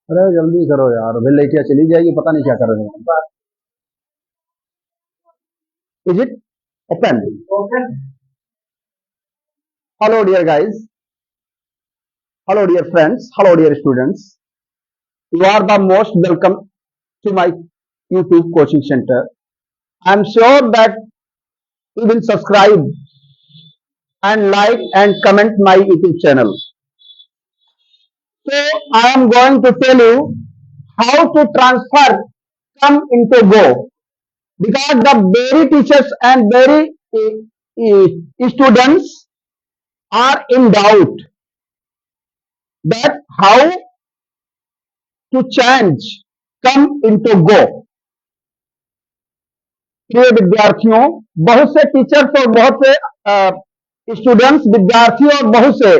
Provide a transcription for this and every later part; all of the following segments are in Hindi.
अरे जल्दी करो यार, अभी लेके चली जाएगी, पता नहीं क्या कर रहे हैं। Is it open? Hello dear guys, hello dear friends, hello dear students, you are the most welcome to my YouTube coaching center. I am sure that you will subscribe and like and comment my YouTube channel. So I am going to tell you how to transfer come into Go, because the very teachers and very students are in doubt that how to change come into Go. प्रिय विद्यार्थियों, बहुत से टीचर्स और बहुत से स्टूडेंट्स, विद्यार्थी और बहुत से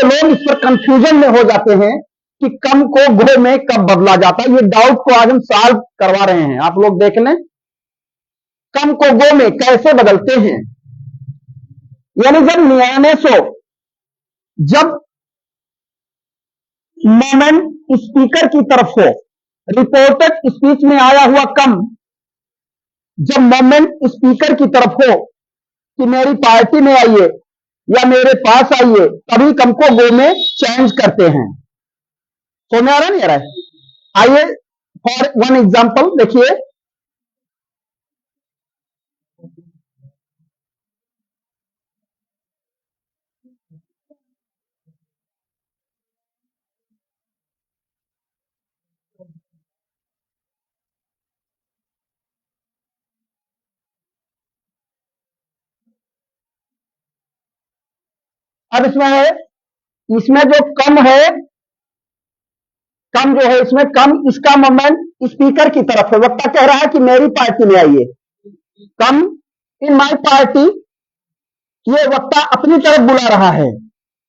लोग इस पर कंफ्यूजन में हो जाते हैं कि कम को गो में कब बदला जाता है। ये डाउट को आज हम सॉल्व करवा रहे हैं। आप लोग देख लें, कम को गो में कैसे बदलते हैं। यानी जब 9900 जब मोमेंट स्पीकर की तरफ हो, रिपोर्टेड स्पीच में आया हुआ कम जब मोमेंट स्पीकर की तरफ हो कि मेरी पार्टी में आइए या मेरे पास आइए, तभी कम को गो में चेंज करते हैं। समझ आ रहा नहीं आ रहा है? आइए फॉर वन एग्जांपल देखिए। अब इसमें है, इसमें जो कम है, कम जो है इसमें कम, इसका मोमेंट स्पीकर की तरफ है। वक्ता कह रहा है कि मेरी पार्टी में आइए, कम इन माई पार्टी, ये वक्ता अपनी तरफ बुला रहा है।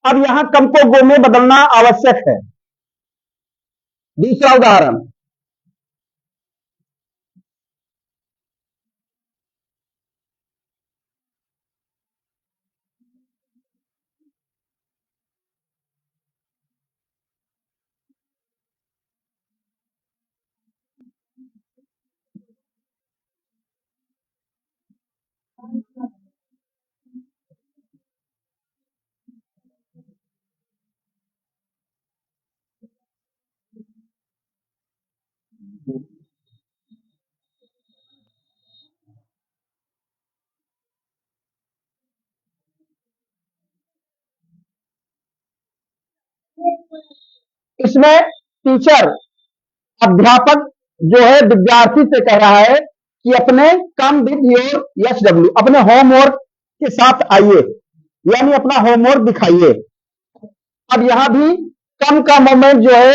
अब यहां कम को गो में बदलना आवश्यक है। दूसरा उदाहरण, इसमें टीचर, अध्यापक जो है विद्यार्थी से कह रहा है कि अपने कम विद योर SW, अपने होमवर्क के साथ आइए, यानी अपना होमवर्क दिखाइए। अब यहां भी कम का मोमेंट जो है,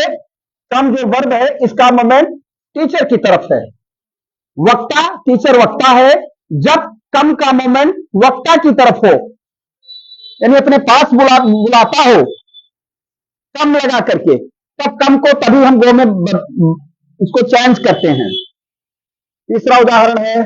कम जो वर्ब है, इसका मोमेंट टीचर की तरफ है। वक्ता, टीचर वक्ता है। जब कम का मोमेंट वक्ता की तरफ हो, यानी अपने पास बुलाता हो कम लगा करके, तब कम को तभी हम गो में इसको चेंज करते हैं। तीसरा उदाहरण है,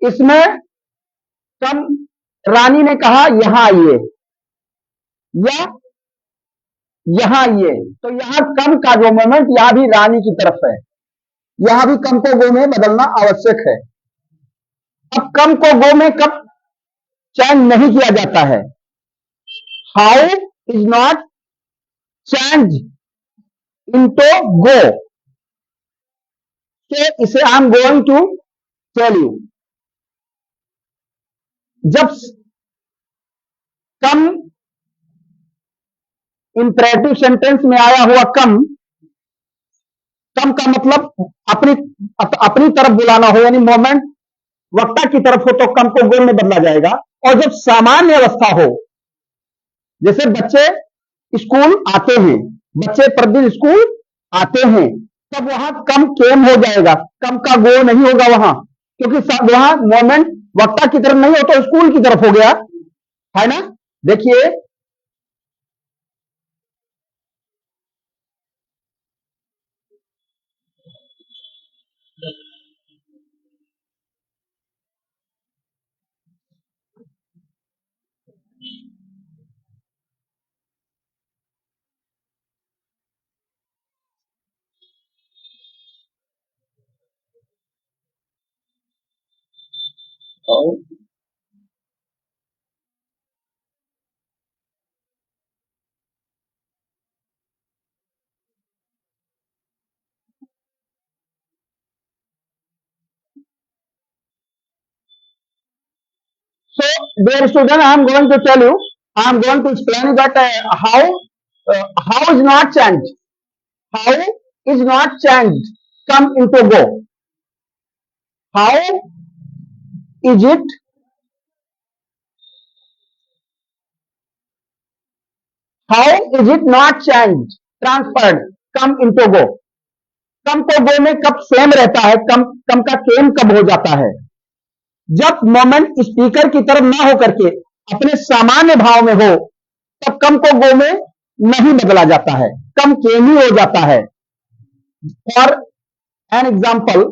इसमें कम, रानी ने कहा यहां आइए या यहां आइए, तो यहां कम का जो मोमेंट यहां भी रानी की तरफ है, यहां भी कम को गो में बदलना आवश्यक है। अब कम को गो में कब चेंज नहीं किया जाता है? How is not change into go, तो इसे I am going to tell you. जब कम इंपरेटिव सेंटेंस में आया हुआ कम, कम का मतलब अपनी तरफ बुलाना हो, यानी मोमेंट वक्ता की तरफ हो, तो कम को गो में बदला जाएगा। और जब सामान्य अवस्था हो, जैसे बच्चे स्कूल आते हैं, बच्चे प्रतिदिन स्कूल आते हैं, तब वहां कम केम हो जाएगा, कम का गो नहीं होगा वहां, क्योंकि वहां मोमेंट वक्ता की तरफ नहीं हो तो स्कूल की तरफ हो गया, है ना। देखिए, so dear student, I am going to tell you, I am going to explain you that how is not changed, how is not changed come into go, how is it, how is it not changed transferred come into go, कम को गो में कब सेम रहता है, कम कम का केम कब हो जाता है, जब मोमेंट स्पीकर की तरफ ना हो करके अपने सामान्य भाव में हो, तब कम को गो में नहीं बदला जाता है, कम केम ही हो जाता है। फॉर एन एग्जाम्पल,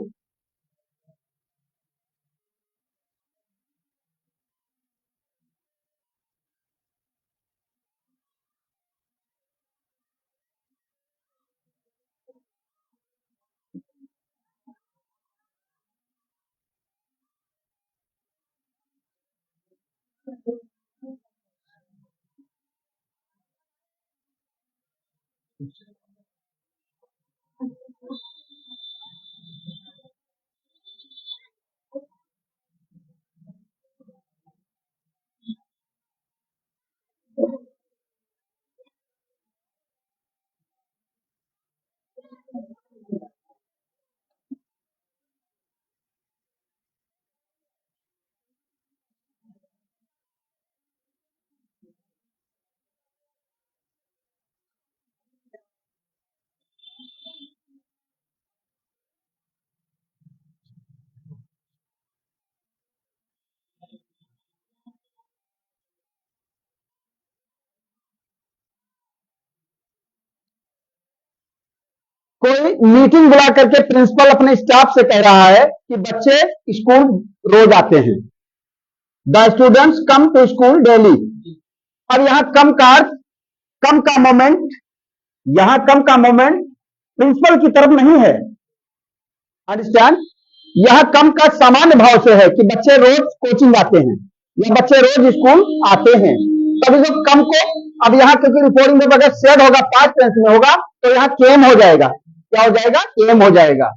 कोई मीटिंग बुला करके प्रिंसिपल अपने स्टाफ से कह रहा है कि बच्चे स्कूल रोज आते हैं, the students come to school daily. अब यहां कम का अर्थ, कम का मोमेंट, यहां कम का मोमेंट प्रिंसिपल की तरफ नहीं है, अंडरस्टैंड। यह कम का सामान्य भाव से है कि बच्चे रोज कोचिंग आते हैं या बच्चे रोज स्कूल आते हैं, तभी जो कम को, अब यहां क्योंकि रिपोर्टिंग में अगर सेड होगा, पास्ट टेंस में होगा, तो यहां केम हो जाएगा, क्या हो जाएगा, केम हो जाएगा।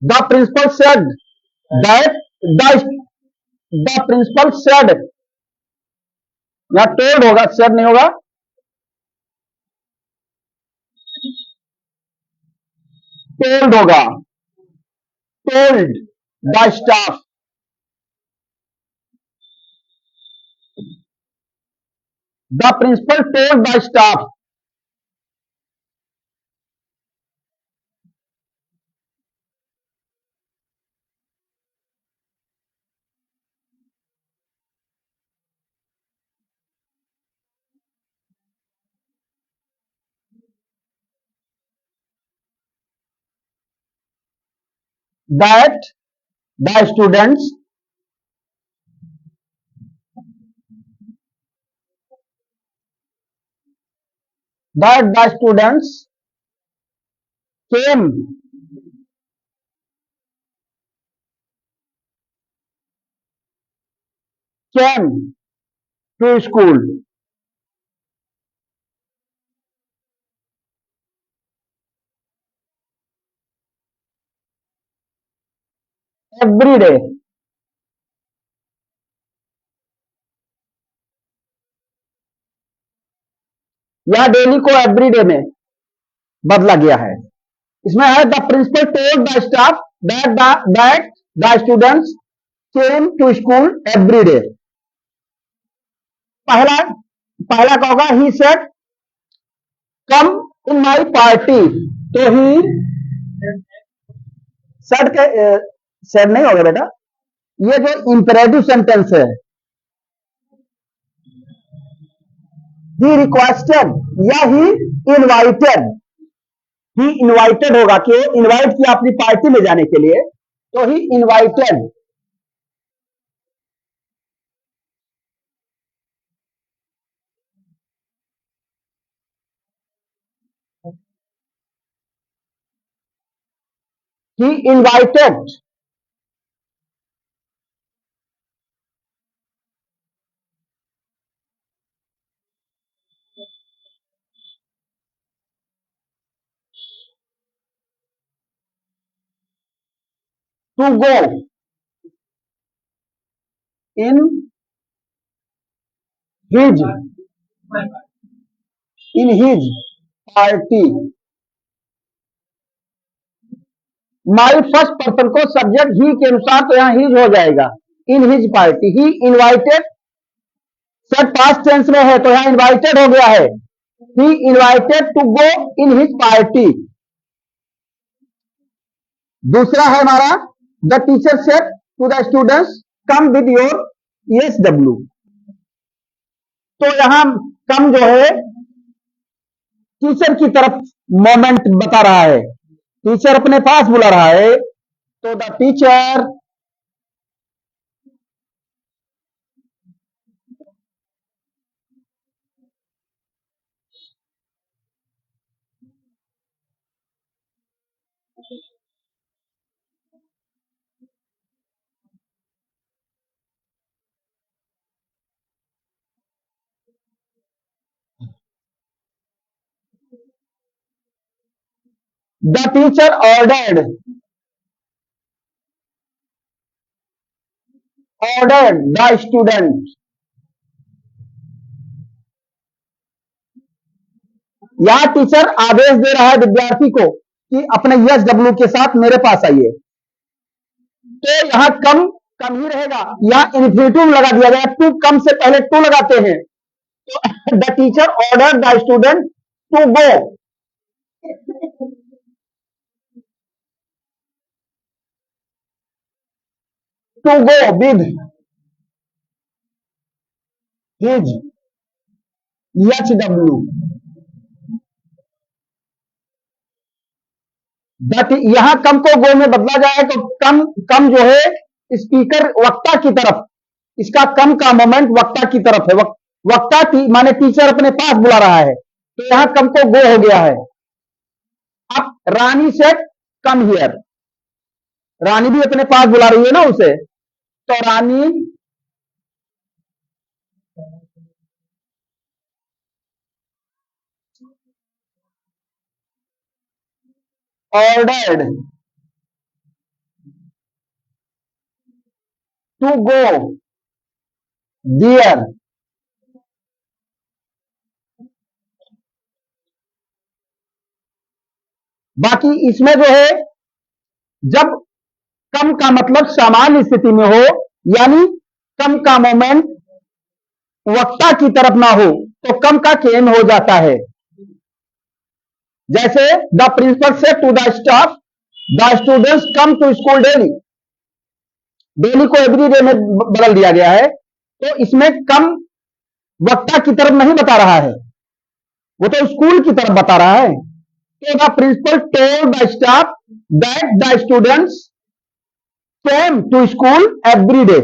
The principal said that the principal said, या टोल्ड होगा, सेड नहीं होगा, टोल्ड होगा, told the staff, the principal told the staff, that the students came came to school every day, यहां डेली को एवरीडे में बदला गया है। इसमें है the principal told the staff that the students came to school every day. पहला पहला का होगा he said come in my party, तो ही सेड के सेड नहीं होगा बेटा, ये जो इंपेरेटिव सेंटेंस है, ही रिक्वेस्टेड या ही इनवाइटेड, ही इनवाइटेड होगा कि इनवाइट किया अपनी पार्टी में जाने के लिए, तो he invited. He invited to go in his party। My first person को सब्जेक्ट ही के अनुसार तो यहां हिज हो जाएगा, in his party. He invited set past tense में है तो यहां इनवाइटेड हो गया है, he invited to go in his party. दूसरा है हमारा the teacher said to the students come with your ESW। तो यहां कम जो है टीचर की तरफ मोमेंट बता रहा है, टीचर अपने पास बुला रहा है, तो the teacher the teacher ordered the student. यहां टीचर आदेश दे रहा है विद्यार्थी को कि अपने ESW के साथ मेरे पास आइए, तो यहां कम कम ही रहेगा, यहां इन्फिनिटिव लगा दिया गया, टू कम से पहले टू लगाते हैं, तो the teacher order the student to go. To go with his EHW। यहां कम को गो में बदला जाए तो कम कम जो है स्पीकर वक्ता की तरफ, इसका कम का मोमेंट वक्ता की तरफ है, वक्ता माने टीचर अपने पास बुला रहा है, तो यहां कम को गो हो गया है। अब रानी सेड कम हियर, रानी भी अपने पास बुला रही है ना उसे, तो रानी ordered to go there। बाकी इसमें जो है जब कम का मतलब सामान्य स्थिति में हो, यानी कम का मोमेंट वक्ता की तरफ ना हो, तो कम का केन हो जाता है। जैसे the principal say to the staff the students come to school daily, daily को एवरी डे में बदल दिया गया है, तो इसमें कम वक्ता की तरफ नहीं बता रहा है, वो तो स्कूल की तरफ बता रहा है। तो the principal told the staff that the students came to school every day,